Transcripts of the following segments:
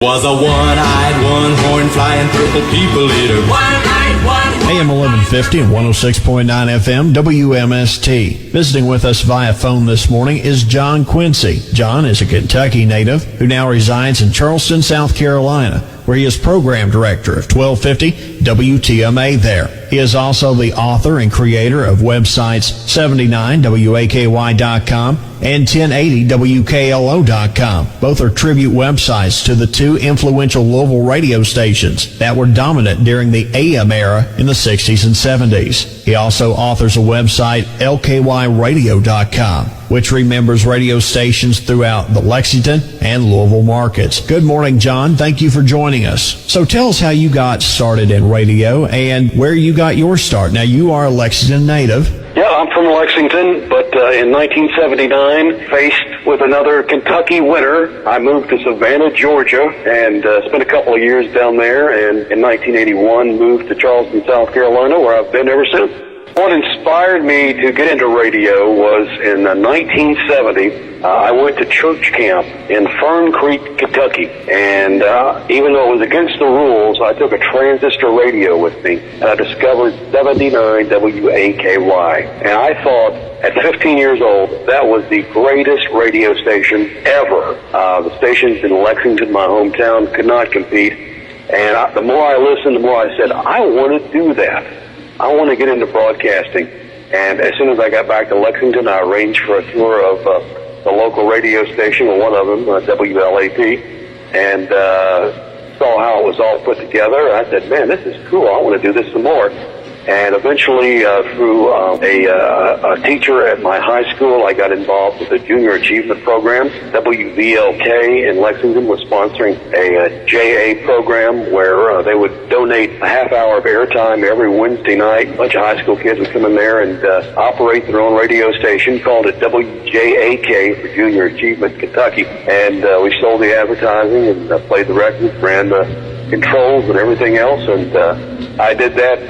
Was a one-eyed, one-horn flying purple people eater. One-eyed, one-horn. AM 1150 and 106.9 FM, WMST. Visiting with us via phone this morning is John Quincy. John is a Kentucky native who now resides in Charleston, South Carolina, where he is program director of 1250 WTMA there. He is also the author and creator of websites 79WAKY.com and 1080WKLO.com. Both are tribute websites to the two influential Louisville radio stations that were dominant during the AM era in the 60s and 70s. He also authors a website, LKYradio.com, which remembers radio stations throughout the Lexington and Louisville markets. Good morning, John. Thank you for joining us. So tell us how you got started in radio and where you got your start. Now, you are a Lexington native. Yeah, I'm from Lexington, but in 1979, faced with another Kentucky winter, I moved to Savannah, Georgia, and spent a couple of years down there, and in 1981 moved to Charleston, South Carolina, where I've been ever since. What inspired me to get into radio was in 1970, I went to church camp in Fern Creek, Kentucky, and even though it was against the rules, I took a transistor radio with me, and I discovered 79 WAKY, and I thought at 15 years old, that was the greatest radio station ever. The stations in Lexington, my hometown, could not compete, and the more I listened, the more I said, I want to do that. I want to get into broadcasting. And as soon as I got back to Lexington, I arranged for a tour of the local radio station, one of them, WLAP, and saw how it was all put together. I said, man, this is cool. I want to do this some more. And eventually, through a teacher at my high school, I got involved with the Junior Achievement Program. WVLK in Lexington was sponsoring a JA program where they would donate a half hour of airtime every Wednesday night. A bunch of high school kids would come in there and operate their own radio station, called it WJAK for Junior Achievement Kentucky. And we sold the advertising and played the records, ran the controls and everything else, and I did that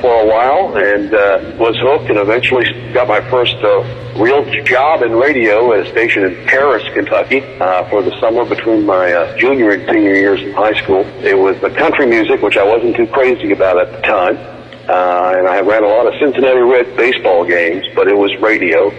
for a while and was hooked, and eventually got my first real job in radio at a station in Paris, Kentucky, for the summer between my junior and senior years in high school. It was the country music, which I wasn't too crazy about at the time, and I ran a lot of Cincinnati Reds baseball games, but it was radio.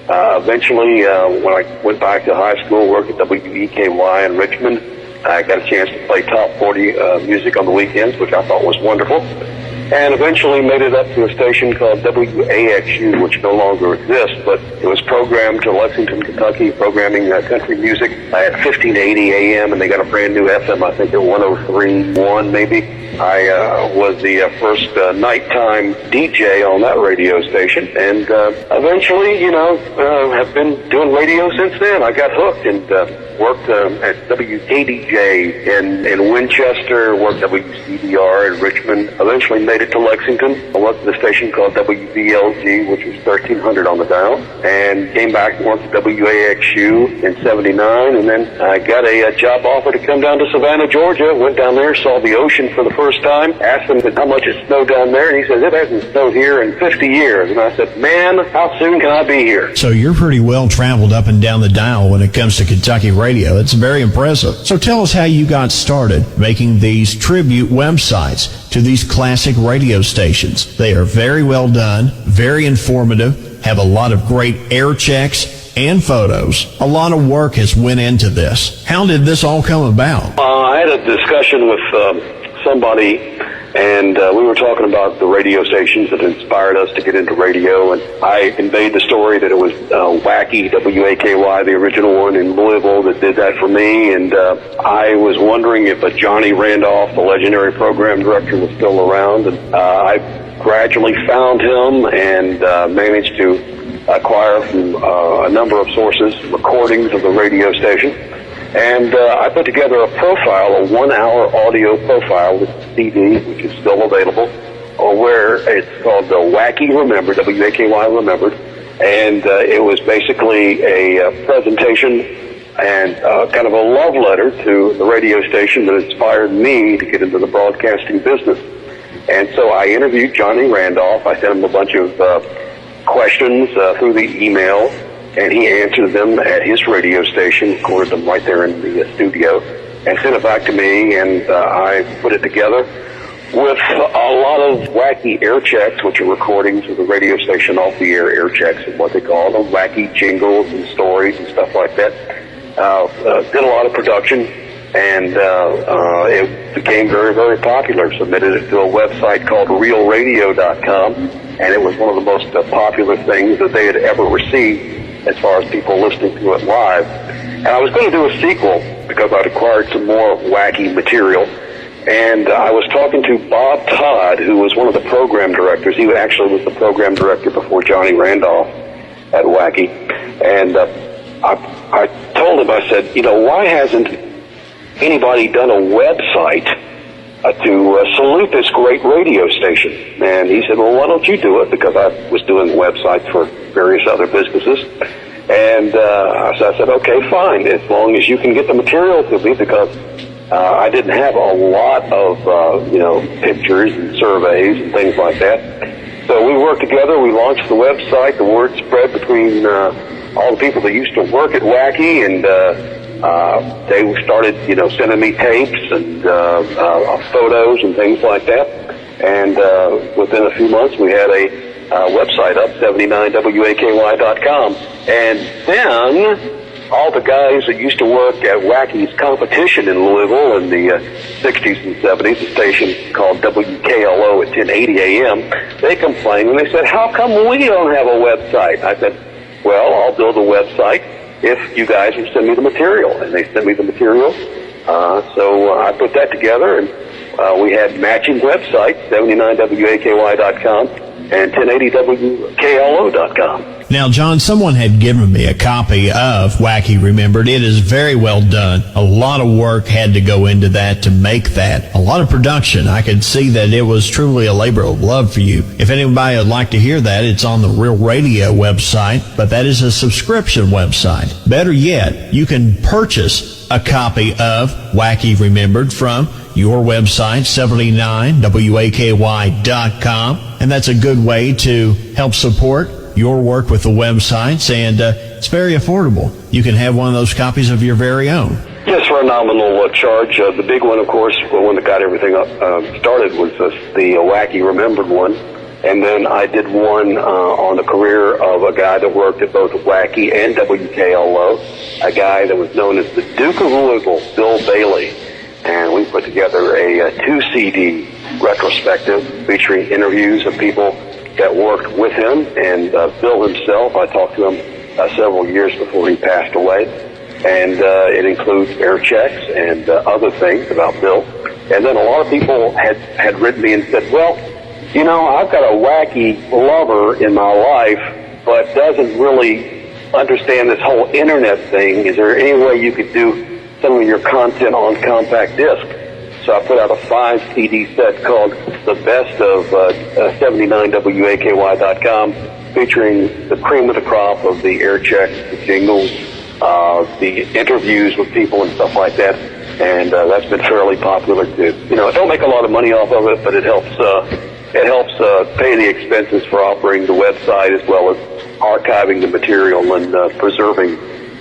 Eventually, when I went back to high school, worked at WEKY in Richmond, I got a chance to play top 40 music on the weekends, which I thought was wonderful. And eventually made it up to a station called WAXU, which no longer exists, but it was programmed to Lexington, Kentucky, programming country music. I had 1580 AM, and they got a brand new FM, I think at 103.1 maybe. I was the first nighttime DJ on that radio station, and eventually, have been doing radio since then. I got hooked and worked at WKDJ in Winchester, worked WCDR in Richmond, eventually made it to Lexington. I worked at a station called WVLG, which was 1300 on the dial, and came back and worked at WAXU in 79, and then I got a job offer to come down to Savannah, Georgia. Went down there, saw the ocean for the first time, asked him how much it snowed down there, and he says, it hasn't snowed here in 50 years. And I said, man, how soon can I be here? So you're pretty well traveled up and down the dial when it comes to Kentucky radio. It's very impressive. So tell us how you got started making these tribute websites to these classic radio stations. They are very well done, very informative, have a lot of great air checks and photos. A lot of work has went into this. How did this all come about? I had a discussion with somebody, and we were talking about the radio stations that inspired us to get into radio, and I conveyed the story that it was WAKY, W-A-K-Y, the original one in Louisville, that did that for me, and I was wondering if Johnny Randolph, the legendary program director, was still around, and I gradually found him and managed to acquire from a number of sources recordings of the radio station. And I put together a profile, a 1-hour audio profile with CD, which is still available, where it's called the WAKY Remembered, W-A-K-Y Remembered. And it was basically a presentation and kind of a love letter to the radio station that inspired me to get into the broadcasting business. And so I interviewed Johnny Randolph. I sent him a bunch of questions through the email, and he answered them at his radio station, recorded them right there in the studio. and sent it back to me, and I put it together with a lot of wacky air checks, which are recordings of the radio station off the air. Air checks is what they call them, wacky jingles and stories and stuff like that. Did a lot of production, and it became very, very popular. Submitted it to a website called realradio.com, and it was one of the most popular things that they had ever received as far as people listening to it live. And I was going to do a sequel because I'd acquired some more wacky material. And I was talking to Bob Todd, who was one of the program directors. He actually was the program director before Johnny Randolph at Wacky. And I told him, I said, why hasn't anybody done a website to salute this great radio station? And he said, well, why don't you do it? Because I was doing websites for various other businesses. And so I said, okay, fine, as long as you can get the material to me, because I didn't have a lot of, pictures and surveys and things like that. So we worked together. We launched the website. The word spread between all the people that used to work at Wacky, and they started, sending me tapes and photos and things like that. And within a few months, we had a website up, 79waky.com. And then all the guys that used to work at Wacky's competition in Louisville in the 60s and 70s, a station called WKLO at 1080 AM, they complained and they said, how come we don't have a website? I said, well, I'll build a website if you guys will send me the material. And they sent me the material. So I put that together, and we had matching websites, 79waky.com and 1080wklo.com. Now, John, someone had given me a copy of Wacky Remembered. It is very well done. A lot of work had to go into that to make that. A lot of production. I could see that it was truly a labor of love for you. If anybody would like to hear that, it's on the Real Radio website, but that is a subscription website. Better yet, you can purchase a copy of Wacky Remembered from your website, 79waky.com, and that's a good way to help support your work with the websites, and it's very affordable. You can have one of those copies of your very own. Yes, for a nominal charge. The big one, of course, one that got everything up started was the Wacky Remembered one. And then I did one on the career of a guy that worked at both Wacky and WKLO, a guy that was known as the Duke of Louisville, Bill Bailey. And we put together a 2-CD retrospective featuring interviews of people that worked with him, and Bill himself. I talked to him several years before he passed away, and it includes air checks and other things about Bill. And then a lot of people had written me and said, well, I've got a wacky lover in my life, but doesn't really understand this whole internet thing. Is there any way you could do some of your content on compact disc? So I put out a 5-CD set called The Best of 79waky.com, featuring the cream of the crop of the air checks, the jingles, the interviews with people and stuff like that. And that's been fairly popular too. I don't make a lot of money off of it, but it helps pay the expenses for operating the website, as well as archiving the material and preserving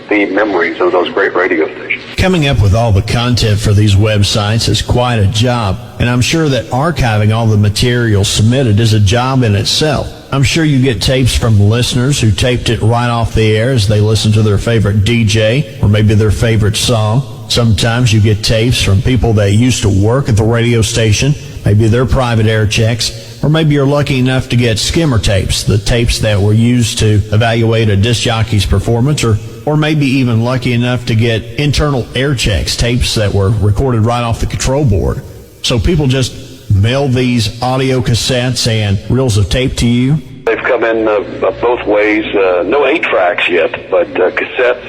the memories of those great radio stations. Coming up with all the content for these websites is quite a job, and I'm sure that archiving all the material submitted is a job in itself. I'm sure you get tapes from listeners who taped it right off the air as they listen to their favorite DJ or maybe their favorite song. Sometimes you get tapes from people that used to work at the radio station, maybe their private air checks, or maybe you're lucky enough to get skimmer tapes, the tapes that were used to evaluate a disc jockey's performance, or maybe even lucky enough to get internal air checks, tapes that were recorded right off the control board. So people just mail these audio cassettes and reels of tape to you? They've come in both ways. No 8-tracks yet, but cassettes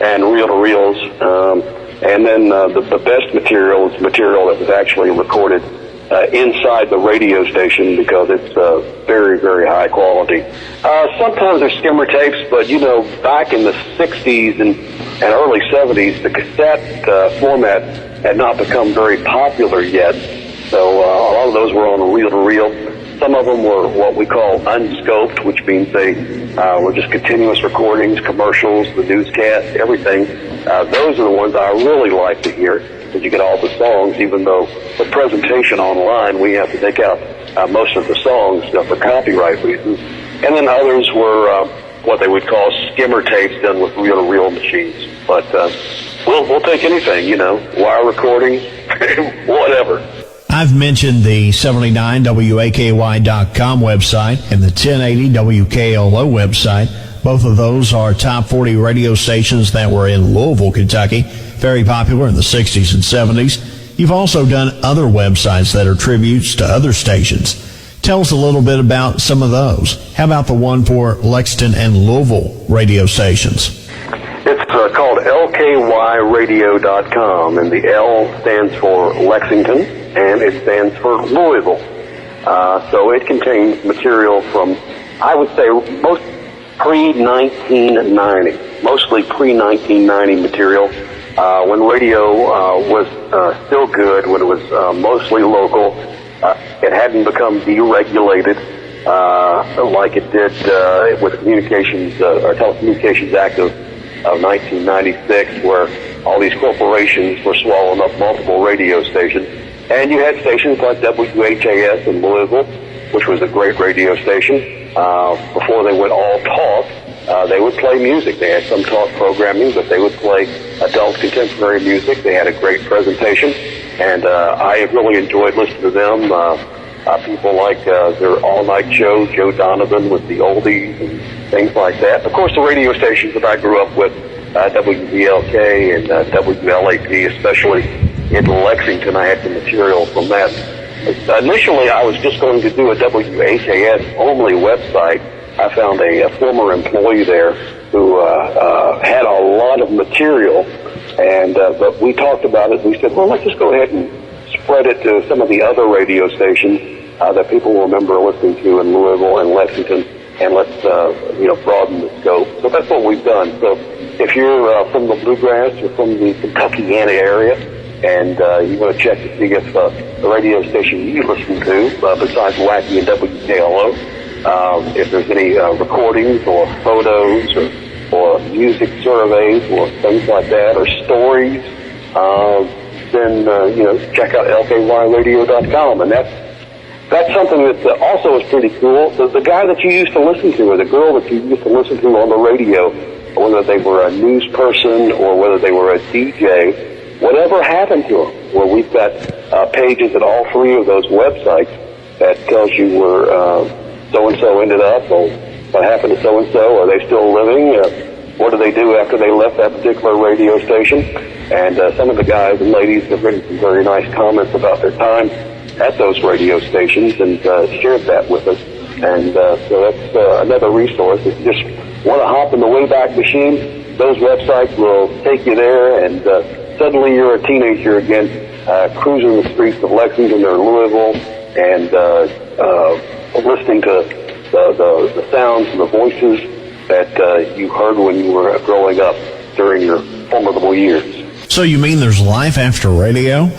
and reel-to-reels. And then the best material is material that was actually recorded inside the radio station, because it's very, very high quality. Sometimes there's skimmer tapes, but back in the 60s and early 70s, the cassette format had not become very popular yet. So a lot of those were on a reel-to-reel. Some of them were what we call unscoped, which means they were just continuous recordings, commercials, the newscast, everything. Those are the ones I really like to hear. because you get all the songs, even though the presentation online, we have to take out most of the songs for copyright reasons. And then others were what they would call skimmer tapes done with reel-to-reel machines. But we'll take anything, wire recording, whatever. I've mentioned the 79WAKY.com website and the 1080 WKLO website. Both of those are top 40 radio stations that were in Louisville, Kentucky, very popular in the 60s and 70s. You've also done other websites that are tributes to other stations. Tell us a little bit about some of those. How about the one for Lexington and Louisville radio stations? It's called LKYradio.com, and the L stands for Lexington, and it stands for Louisville. So it contains material from, I would say, most pre-1990, mostly pre-1990 material, when radio was still good, when it was mostly local. It hadn't become deregulated like it did with the Communications or Telecommunications Act of 1996, where all these corporations were swallowing up multiple radio stations. And you had stations like WHAS in Louisville, which was a great radio station. Before they went all talk, they would play music. They had some talk programming, but they would play adult contemporary music. They had a great presentation, and I have really enjoyed listening to them. People like their all-night show, Joe Donovan with the oldies and things like that. Of course, the radio stations that I grew up with, WBLK and WLAP, especially in Lexington, I had some material from that. Initially, I was just going to do a WHAS-only website. I found a former employee there who had a lot of material, and but we talked about it. We said, well, let's just go ahead and spread it to some of the other radio stations that people will remember listening to in Louisville and Lexington, and let's broaden the scope. So that's what we've done. So if you're from the Bluegrass or from the Kentuckiana area, and you want to check to see if the radio station you listen to, besides WAKY and WKLO, if there's any recordings or photos or music surveys or things like that, or stories, then check out LKYradio.com, and that's something that also is pretty cool. The guy that you used to listen to, or the girl that you used to listen to on the radio, whether they were a news person or whether they were a DJ, whatever happened to them? Well, we've got pages at all three of those websites that tells you where so-and-so ended up, or what happened to so-and-so, are they still living, what do they do after they left that particular radio station. And some of the guys and ladies have written some very nice comments about their time at those radio stations and shared that with us. And so that's another resource. If you just want to hop in the Wayback Machine, those websites will take you there, and suddenly you're a teenager again, cruising the streets of Lexington or Louisville, and listening to the sounds and the voices that you heard when you were growing up during your formidable years. So you mean there's life after radio?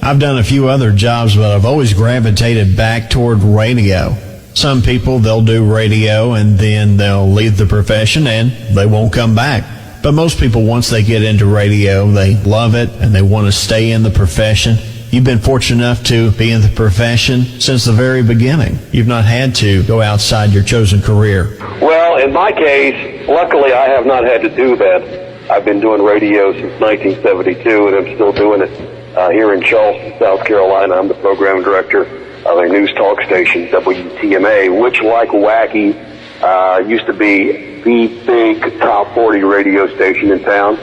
I've done a few other jobs, but I've always gravitated back toward radio. Some people, they'll do radio and then they'll leave the profession and they won't come back. But most people, once they get into radio, they love it and they want to stay in the profession. You've been fortunate enough to be in the profession since the very beginning. You've not had to go outside your chosen career. Well, in my case, luckily I have not had to do that. I've been doing radio since 1972, and I'm still doing it here in Charleston, South Carolina. I'm the program director of a news talk station, WTMA, which, like WAKY, used to be the big top 40 radio station in town.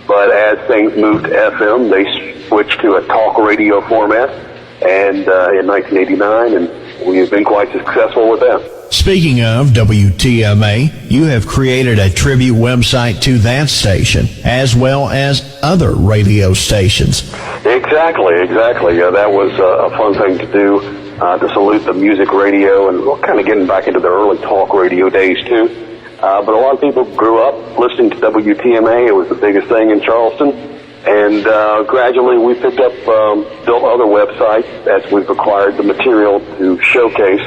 But as things moved to FM, they switched to a talk radio format, and in 1989, and we have been quite successful with that. Speaking of WTMA, you have created a tribute website to that station, as well as other radio stations. Exactly. That was a fun thing to do, to salute the music radio, and we're kind of getting back into the early talk radio days, too. But a lot of people grew up listening to WTMA. It was the biggest thing in Charleston. And gradually we picked up, built other websites as we've acquired the material to showcase.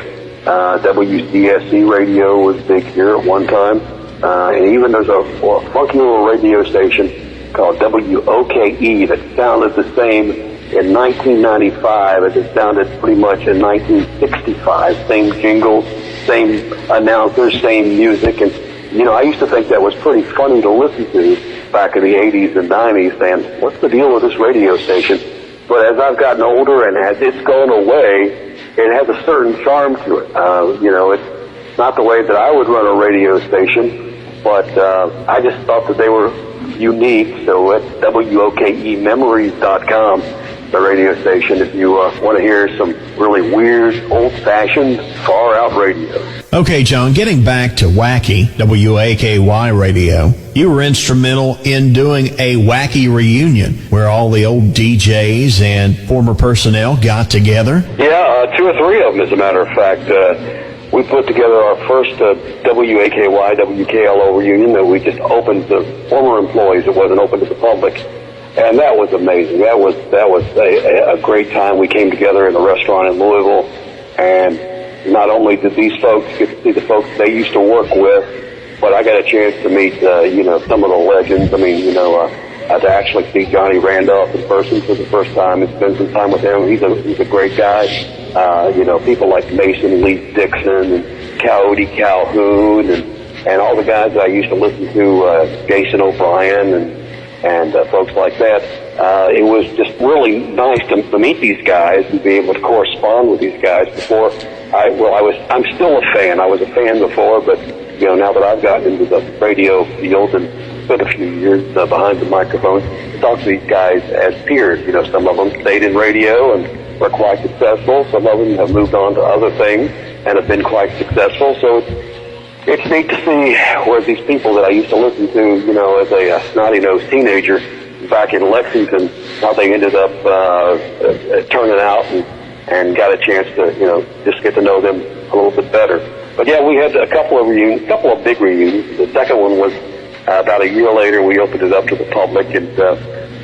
WCSC radio was big here at one time. And even there's a funky little radio station called WOKE that sounded the same in 1995 as it sounded pretty much in 1965. Same jingles, same announcers, same music. And, I used to think that was pretty funny to listen to back in the 80s and 90s, saying, what's the deal with this radio station? But as I've gotten older and as it's gone away, it has a certain charm to it. It's not the way that I would run a radio station, but I just thought that they were unique. So at WOKEmemories.com, the radio station, if you want to hear some really weird, old-fashioned, far-out radio. Okay, John, getting back to WAKY, WAKY radio, you were instrumental in doing a WAKY reunion where all the old DJs and former personnel got together. Yeah, 2 or 3 of them, as a matter of fact. We put together our first WAKY, WKLO reunion that we just opened to former employees. It wasn't open to the public. And that was amazing. That was a great time. We came together in a restaurant in Louisville, and not only did these folks get to see the folks they used to work with, but I got a chance to meet, some of the legends. I mean, to actually see Johnny Randolph in person for the first time and spend some time with him. He's a great guy. People like Mason Lee Dixon and Coyote Calhoun and all the guys that I used to listen to, Jason O'Brien and folks like that. It was just really nice to meet these guys and be able to correspond with these guys before I'm still a fan. I was a fan before, but, now that I've gotten into the radio field and spent a few years behind the microphone, to talk to these guys as peers. Some of them stayed in radio and were quite successful. Some of them have moved on to other things and have been quite successful. So it's neat to see where these people that I used to listen to, as a snotty-nosed teenager back in Lexington, how they ended up turning out and got a chance to, just get to know them a little bit better. But yeah, we had a couple of big reunions. The second one was about a year later. We opened it up to the public, and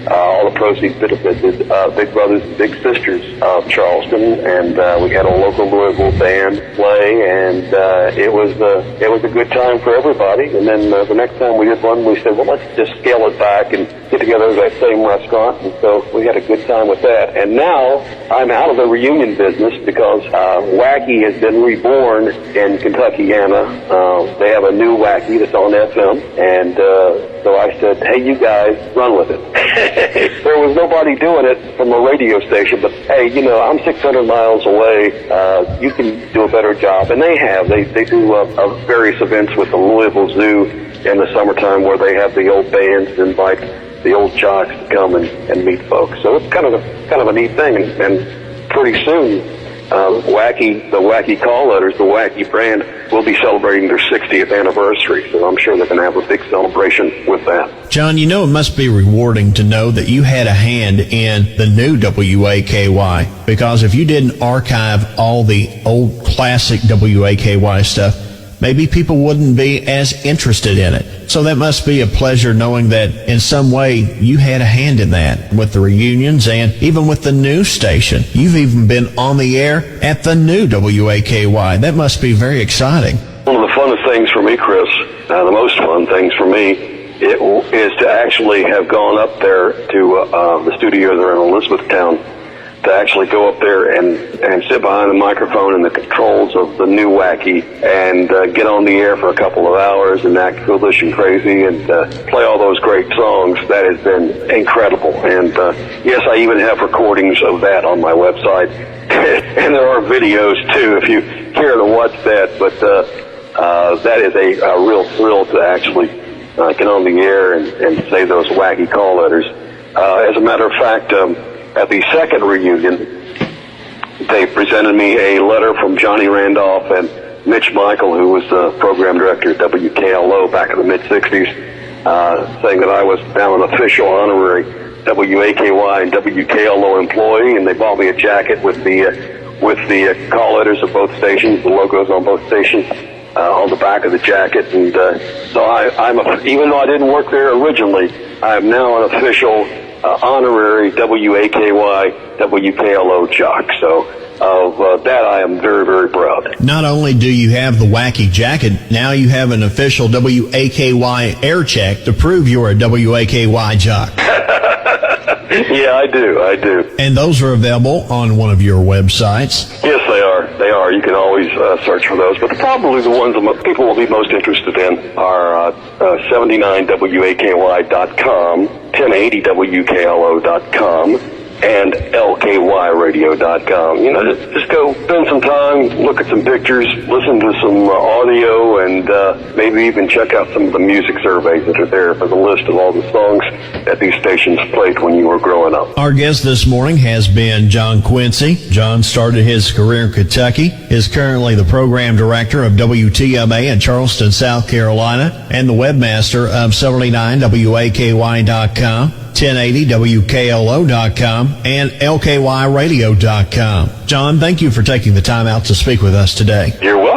all the proceeds benefited Big Brothers and Big Sisters of Charleston, and we had a local Louisville band play, and it was a good time for everybody. And then the next time we did one, we said, well, let's just scale it back and get together at that same restaurant. And so we had a good time with that. And now I'm out of the reunion business because WAKY has been reborn in Kentuckiana. They have a new WAKY that's on FM, and so I said, hey, you guys, run with it. There was nobody doing it from a radio station, but hey, I'm 600 miles away. You can do a better job. And they have. They do various events with the Louisville Zoo in the summertime where they have the old bands and invite the old jocks to come and meet folks. So it's kind of a neat thing. And pretty soon, the WAKY call letters, the WAKY brand, will be celebrating their 60th anniversary. So I'm sure they're going to have a big celebration with that. John, it must be rewarding to know that you had a hand in the new WAKY, because if you didn't archive all the old classic WAKY stuff, maybe people wouldn't be as interested in it. So that must be a pleasure knowing that in some way you had a hand in that with the reunions and even with the new station. You've even been on the air at the new WAKY. That must be very exciting. One of the funnest things for me, Chris, the most fun things for me, is to actually have gone up there to the studio there in Elizabethtown, to actually go up there and sit behind the microphone and the controls of the new WAKY and get on the air for a couple of hours and act foolish and crazy and play all those great songs. That has been incredible. And yes, I even have recordings of that on my website. And there are videos too if you care to watch that. But that is a real thrill to actually get on the air and say those WAKY call letters. As a matter of fact, at the second reunion, they presented me a letter from Johnny Randolph and Mitch Michael, who was the program director at WKLO back in the mid-'60s, saying that I was now an official honorary WAKY and WKLO employee, and they bought me a jacket with the call letters of both stations, the logos on both stations, on the back of the jacket. And so even though I didn't work there originally, I am now an official honorary WAKY WKLO jock. So of that I am very, very proud. Not only do you have the WAKY jacket, now you have an official WAKY air check to prove you're a WAKY jock. Yeah, I do. And those are available on one of your websites. Yes, they are. You can always search for those. But probably the ones that people will be most interested in are 79WAKY.com, 1080WKLO.com, and LKYradio.com. Just go spend some time, look at some pictures, listen to some audio, and maybe even check out some of the music surveys that are there for the list of all the songs that these stations played when you were growing up. Our guest this morning has been John Quincy. John started his career in Kentucky, is currently the program director of WTMA in Charleston, South Carolina, and the webmaster of 79WAKY.com. 1080WKLO.com and LKYradio.com. John, thank you for taking the time out to speak with us today. You're welcome.